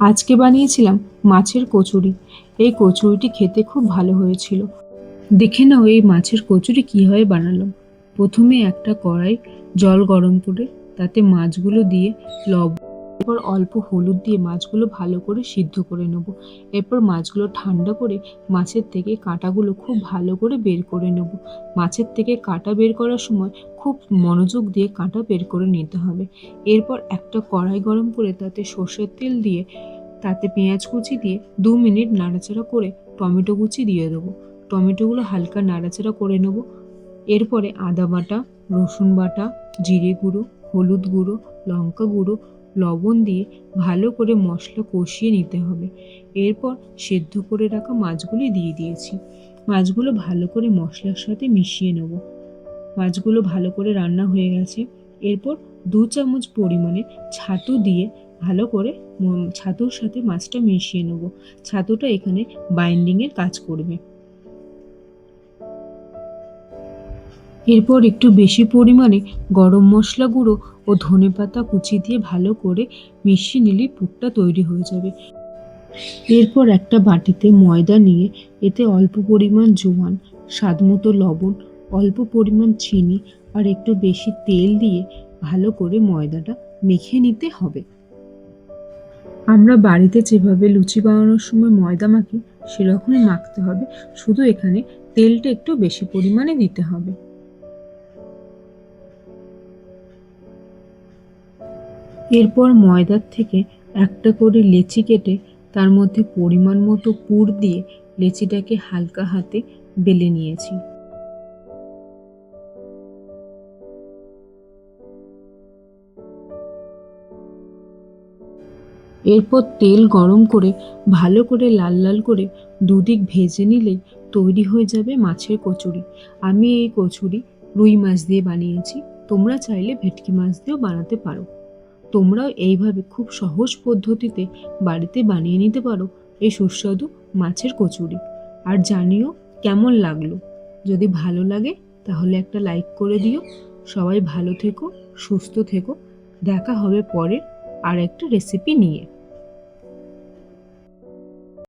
আজকে বানিয়েছিলাম মাছের কচুরি। এই কচুরিটি খেতে খুব ভালো হয়েছিল। দেখে নাও এই মাছের কচুরি কীভাবে বানালাম। প্রথমে একটা কড়াই জল গরম করে তাতে মাছগুলো দিয়ে লবণ, এরপর অল্প হলুদ দিয়ে মাছগুলো ভালো করে সিদ্ধ করে নেব। এরপর মাছগুলো ঠান্ডা করে মাছের থেকে কাঁটাগুলো খুব ভালো করে বের করে নেব। মাছের থেকে কাঁটা বের করার সময় খুব মনোযোগ দিয়ে কাঁটা বের করে নিতে হবে। এরপর একটা কড়াই গরম করে তাতে সর্ষের তেল দিয়ে তাতে পেঁয়াজ কুচি দিয়ে 2 মিনিট নাড়াচাড়া করে টমেটো কুচি দিয়ে দেবো। টমেটোগুলো হালকা নাড়াচাড়া করে নেব। এরপরে আদা বাটা, রসুন বাটা, জিরে গুঁড়ো, হলুদ গুঁড়ো, লঙ্কা গুঁড়ো, লবণ দিয়ে ভালো করে মশলা কষিয়ে নিতে হবে। এরপর সেদ্ধ করে রাখা মাছগুলি দিয়ে দিয়েছি। মাছগুলো ভালো করে মশলার সাথে মিশিয়ে নেব। মাছগুলো ভালো করে রান্না হয়ে গেছে। এরপর 2 চামচ পরিমাণে ছাতু দিয়ে ভালো করে ছাতুর সাথে মাছটা মিশিয়ে নেব। ছাতুটা এখানে বাইন্ডিংয়ের কাজ করবে। এরপর একটু বেশি পরিমাণে গরম মশলা গুঁড়ো ও ধনেপাতা কুচি দিয়ে ভালো করে মিশিয়ে নিলে পুরটা তৈরি হয়ে যাবে। এরপর একটা বাটিতে ময়দা নিয়ে এতে অল্প পরিমাণ জোয়ান, স্বাদমতো লবণ, অল্প পরিমাণ চিনি আর একটু বেশি তেল দিয়ে ভালো করে ময়দাটা মেখে নিতে হবে। আমরা বাড়িতে যেভাবে লুচি বানানোর সময় ময়দা মাখি সেরকমই মাখতে হবে, শুধু এখানে তেলটা একটু বেশি পরিমাণে দিতে হবে। এরপর ময়দার থেকে একটা করে লেচি কেটে তার মধ্যে পরিমাণ মতো পুর দিয়ে লেচিটাকে হালকা হাতে বেলে নিয়েছি। এরপর তেল গরম করে ভালো করে লাল লাল করে দুদিক ভেজে নিলেই তৈরি হয়ে যাবে মাছের কচুরি। আমি এই কচুরি রুই মাছ দিয়ে বানিয়েছি, তোমরা চাইলে ভেটকি মাছ দিয়েও বানাতে পারো। তোমরাও এইভাবে খুব সহজ পদ্ধতিতে বাড়িতে বানিয়ে নিতে পারো এই সুস্বাদু মাছের কচুরি। আর জানিও কেমন লাগলো। যদি ভালো লাগে তাহলে একটা লাইক করে দিও। সবাই ভালো থেকো, সুস্থ থেকো। দেখা হবে পরের আর একটা রেসিপি নিয়ে।